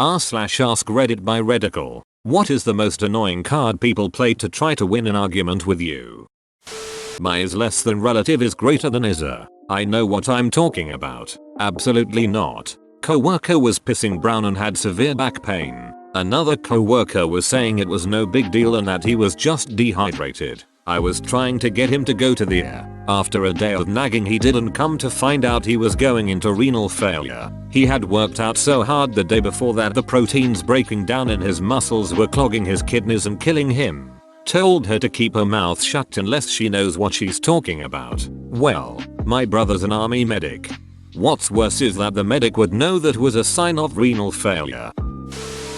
r/AskReddit by Redical. What is the most annoying card people play to try to win an argument with you? My is less than relative is greater than is a. I know what I'm talking about. Absolutely not. Coworker was pissing brown and had severe back pain. Another coworker was saying it was no big deal and that he was just dehydrated. I was trying to get him to go to the air. After a day of nagging he didn't come to find out he was going into renal failure. He had worked out so hard the day before that the proteins breaking down in his muscles were clogging his kidneys and killing him. Told her to keep her mouth shut unless she knows what she's talking about. Well, my brother's an army medic. What's worse is that the medic would know that was a sign of renal failure.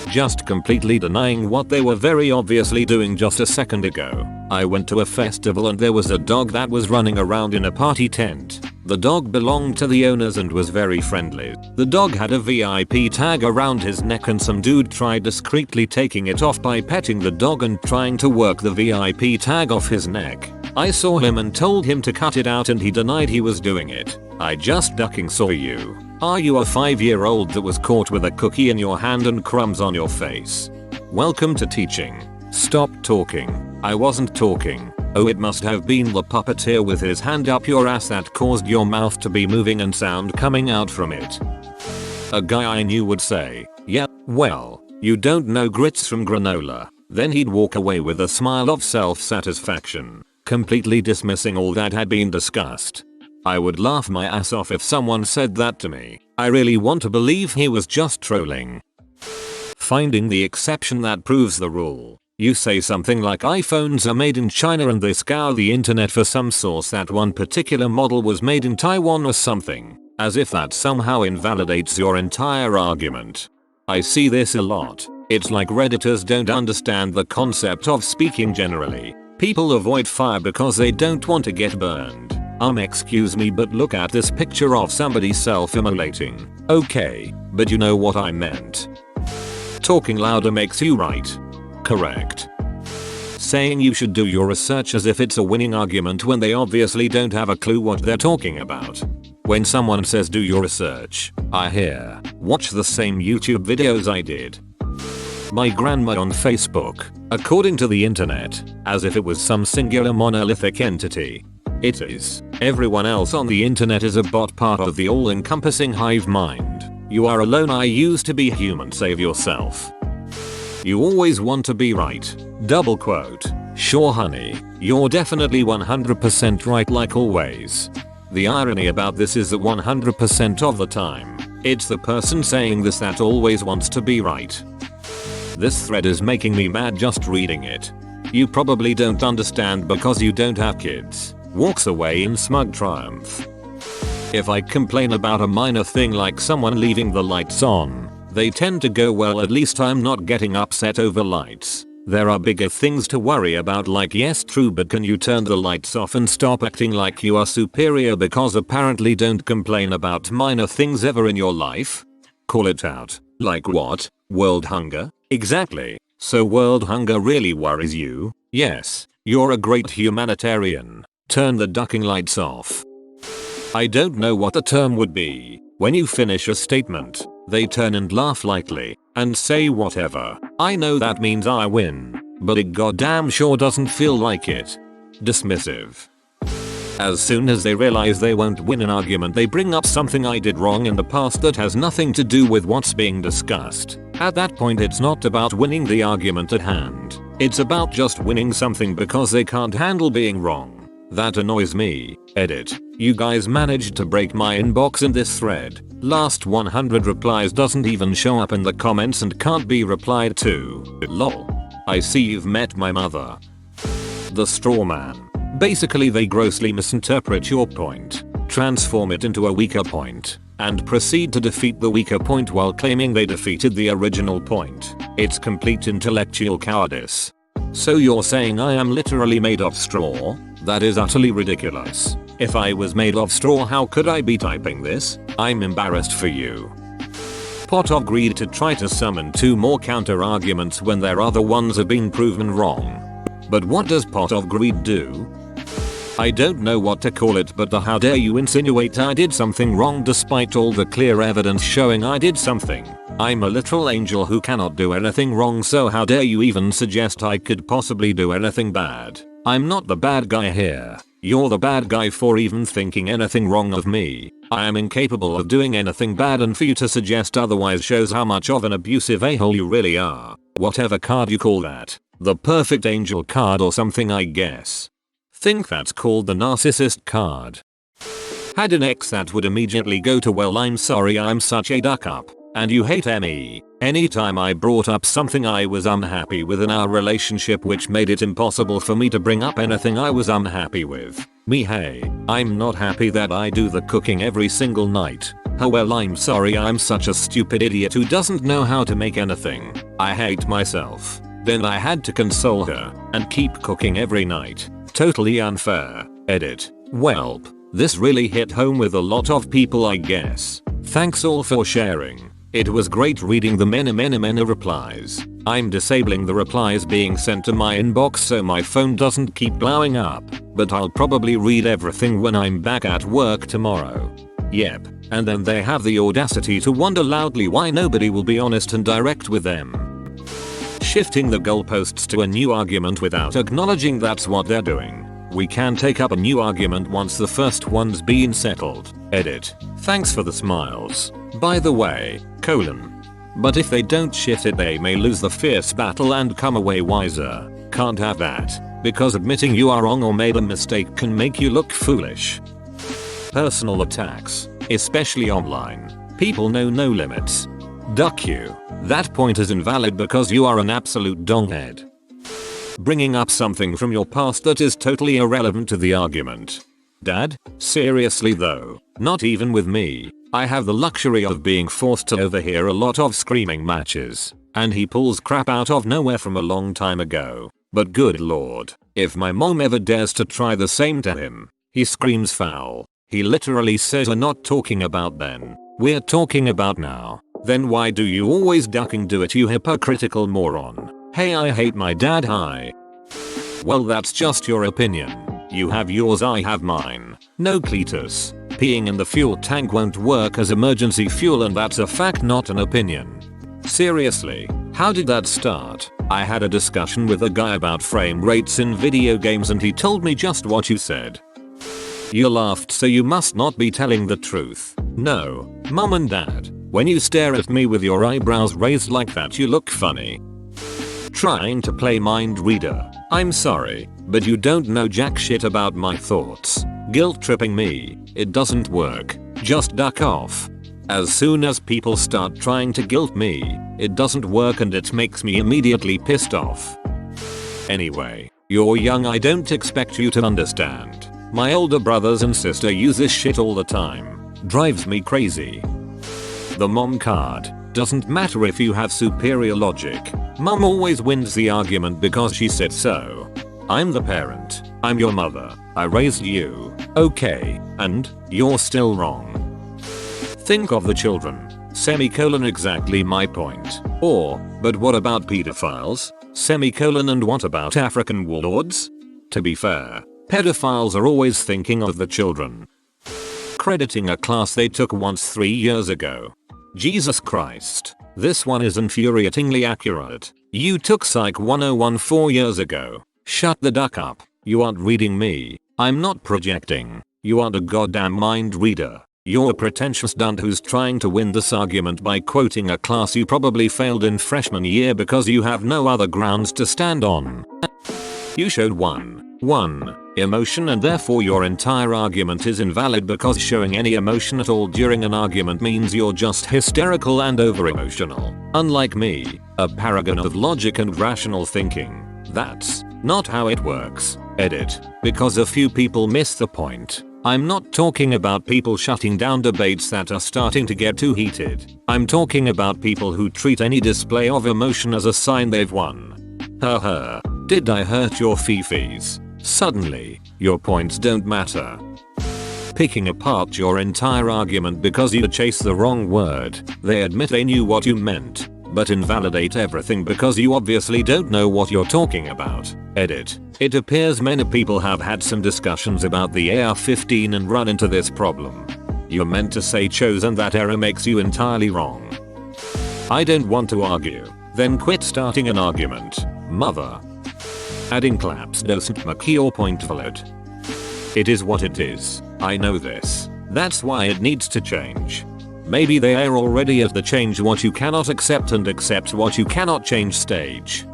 Just completely denying what they were very obviously doing just a second ago. I went to a festival and there was a dog that was running around in a party tent. The dog belonged to the owners and was very friendly. The dog had a VIP tag around his neck and some dude tried discreetly taking it off by petting the dog and trying to work the VIP tag off his neck. I saw him and told him to cut it out and he denied he was doing it. I just ducking saw you. Are you a 5-year-old that was caught with a cookie in your hand and crumbs on your face? Welcome to teaching. Stop talking. I wasn't talking. Oh, it must have been the puppeteer with his hand up your ass that caused your mouth to be moving and sound coming out from it. A guy I knew would say, yeah, well, you don't know grits from granola. Then he'd walk away with a smile of self-satisfaction, completely dismissing all that had been discussed. I would laugh my ass off if someone said that to me. I really want to believe he was just trolling. Finding the exception that proves the rule. You say something like iPhones are made in China and they scour the internet for some source that one particular model was made in Taiwan or something, as if that somehow invalidates your entire argument. I see this a lot. It's like Redditors don't understand the concept of speaking generally. People avoid fire because they don't want to get burned. Excuse me, but look at this picture of somebody self-immolating. Okay, but you know what I meant. Talking louder makes you right. Correct. Saying you should do your research as if it's a winning argument when they obviously don't have a clue what they're talking about. When someone says do your research, I hear, watch the same YouTube videos I did. My grandma on Facebook, according to the internet, as if it was some singular monolithic entity. It is. Everyone else on the internet is a bot, part of the all-encompassing hive mind. You are alone. I used to be human. Save yourself. You always want to be right. Double quote. Sure honey, you're definitely 100% right like always. The irony about this is that 100% of the time, it's the person saying this that always wants to be right. This thread is making me mad just reading it. You probably don't understand because you don't have kids. Walks away in smug triumph. If I complain about a minor thing like someone leaving the lights on, they tend to go, well, at least I'm not getting upset over lights. There are bigger things to worry about, like yes true, but can you turn the lights off and stop acting like you are superior because apparently don't complain about minor things ever in your life? Call it out. Like what? World hunger? Exactly. So world hunger really worries you? Yes. You're a great humanitarian. Turn the ducking lights off. I don't know what the term would be. When you finish a statement, they turn and laugh lightly and say whatever. I know that means I win, but it goddamn sure doesn't feel like it. Dismissive. As soon as they realize they won't win an argument, they bring up something I did wrong in the past that has nothing to do with what's being discussed. At that point it's not about winning the argument at hand. It's about just winning something because they can't handle being wrong. That annoys me. Edit. You guys managed to break my inbox in this thread. Last 100 replies doesn't even show up in the comments and can't be replied to. Lol. I see you've met my mother. The straw man. Basically they grossly misinterpret your point, transform it into a weaker point, and proceed to defeat the weaker point while claiming they defeated the original point. It's complete intellectual cowardice. So you're saying I am literally made of straw? That is utterly ridiculous. If I was made of straw, how could I be typing this? I'm embarrassed for you. Pot of greed to try to summon 2 more counter arguments when their other ones have been proven wrong. But what does pot of greed do? I don't know what to call it, but the how dare you insinuate I did something wrong despite all the clear evidence showing I did something. I'm a literal angel who cannot do anything wrong, so how dare you even suggest I could possibly do anything bad. I'm not the bad guy here. You're the bad guy for even thinking anything wrong of me. I am incapable of doing anything bad, and for you to suggest otherwise shows how much of an abusive a-hole you really are. Whatever card you call that. The perfect angel card or something, I guess. Think that's called the Narcissist Card. Had an ex that would immediately go to well, I'm sorry I'm such a duck up, and you hate me. Anytime I brought up something I was unhappy with in our relationship, which made it impossible for me to bring up anything I was unhappy with. Hey, I'm not happy that I do the cooking every single night. Oh well, I'm sorry I'm such a stupid idiot who doesn't know how to make anything. I hate myself. Then I had to console her and keep cooking every night. Totally unfair. Edit. Welp. This really hit home with a lot of people, I guess. Thanks all for sharing. It was great reading the many replies. I'm disabling the replies being sent to my inbox so my phone doesn't keep blowing up, but I'll probably read everything when I'm back at work tomorrow. Yep, and then they have the audacity to wonder loudly why nobody will be honest and direct with them. Shifting the goalposts to a new argument without acknowledging that's what they're doing. We can take up a new argument once the first one's been settled. Edit. Thanks for the smiles. By the way, But if they don't shift it, they may lose the fierce battle and come away wiser. Can't have that, because admitting you are wrong or made a mistake can make you look foolish. Personal attacks, especially online. People know no limits. Duck you. That point is invalid because you are an absolute donghead. Bringing up something from your past that is totally irrelevant to the argument. Dad? Seriously though, not even with me. I have the luxury of being forced to overhear a lot of screaming matches, and he pulls crap out of nowhere from a long time ago. But good lord, if my mom ever dares to try the same to him, he screams foul. He literally says, we're not talking about then, we're talking about now. Then why do you always ducking do it, you hypocritical moron? Hey, I hate my dad. Hi. Well, that's just your opinion. You have yours, I have mine. No Cletus. Peeing in the fuel tank won't work as emergency fuel, and that's a fact, not an opinion. Seriously, how did that start? I had a discussion with a guy about frame rates in video games and he told me just what you said. You laughed, so you must not be telling the truth. No, mom and dad, when you stare at me with your eyebrows raised like that, you look funny. Trying to play mind reader. I'm sorry, but you don't know jack shit about my thoughts. Guilt tripping me, it doesn't work. Just duck off. As soon as people start trying to guilt me, it doesn't work and it makes me immediately pissed off. Anyway, you're young, I don't expect you to understand. My older brothers and sister use this shit all the time. Drives me crazy. The mom card. Doesn't matter if you have superior logic. Mom always wins the argument because she said so. I'm the parent. I'm your mother. I raised you. Okay, and you're still wrong. Think of the children. Semicolon, exactly my point. Or, but what about pedophiles? Semicolon, and what about African warlords? To be fair, pedophiles are always thinking of the children. Crediting a class they took once 3 years ago. Jesus Christ. This one is infuriatingly accurate. You took Psych 101 4 years ago. Shut the duck up. You aren't reading me. I'm not projecting. You aren't a goddamn mind reader. You're a pretentious dunt who's trying to win this argument by quoting a class you probably failed in freshman year because you have no other grounds to stand on. You showed one emotion, and therefore your entire argument is invalid because showing any emotion at all during an argument means you're just hysterical and over emotional. Unlike me, a paragon of logic and rational thinking. That's not how it works. Edit. Because a few people miss the point. I'm not talking about people shutting down debates that are starting to get too heated. I'm talking about people who treat any display of emotion as a sign they've won. Haha. Did I hurt your fifis? Suddenly, your points don't matter. Picking apart your entire argument because you chased the wrong word. They admit they knew what you meant. but invalidate everything because you obviously don't know what you're talking about. Edit. It appears many people have had some discussions about the AR-15 and run into this problem. You're meant to say chosen, that error makes you entirely wrong. I don't want to argue. Then quit starting an argument. Mother. Adding claps doesn't make your point valid. It is what it is. I know this. That's why it needs to change. Maybe they are already at the change what you cannot accept and accept what you cannot change stage.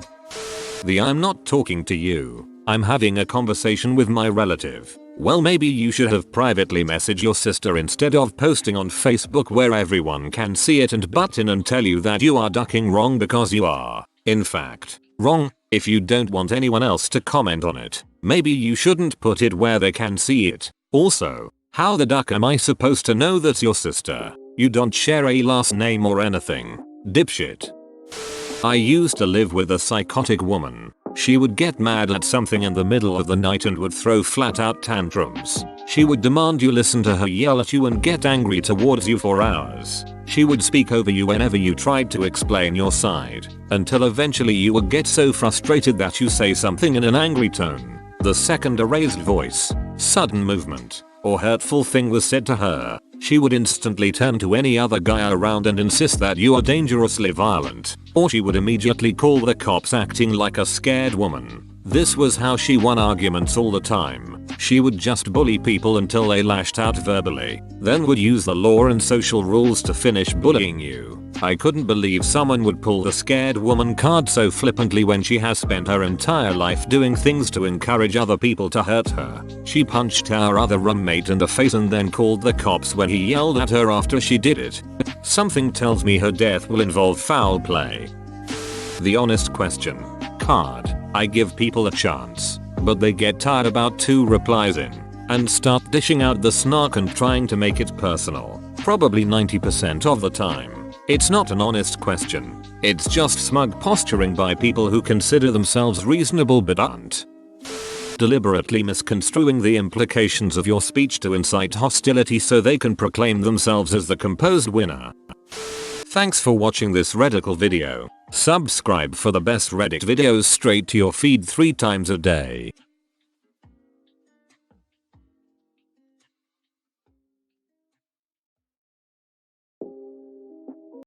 The I'm not talking to you. I'm having a conversation with my relative. Well, maybe you should have privately messaged your sister instead of posting on Facebook where everyone can see it and butt in and tell you that you are ducking wrong, because you are, in fact, wrong. If you don't want anyone else to comment on it, maybe you shouldn't put it where they can see it. Also, how the duck am I supposed to know that's your sister? You don't share a last name or anything. Dipshit. I used to live with a psychotic woman. She would get mad at something in the middle of the night and would throw flat out tantrums. She would demand you listen to her, yell at you and get angry towards you for hours. She would speak over you whenever you tried to explain your side, until eventually you would get so frustrated that you say something in an angry tone. The second a raised voice, sudden movement, or hurtful thing was said to her, she would instantly turn to any other guy around and insist that you are dangerously violent, or she would immediately call the cops, acting like a scared woman. This was how she won arguments all the time. She would just bully people until they lashed out verbally, then would use the law and social rules to finish bullying you. I couldn't believe someone would pull the scared woman card so flippantly when she has spent her entire life doing things to encourage other people to hurt her. She punched our other roommate in the face and then called the cops when he yelled at her after she did it. Something tells me her death will involve foul play. The honest question card. I give people a chance, but they get tired about 2 replies in and start dishing out the snark and trying to make it personal. Probably 90% of the time. It's not an honest question. It's just smug posturing by people who consider themselves reasonable but aren't. Deliberately misconstruing the implications of your speech to incite hostility so they can proclaim themselves as the composed winner. Thanks for watching this Reddical video. Subscribe for the best Reddit videos straight to your feed 3 times a day.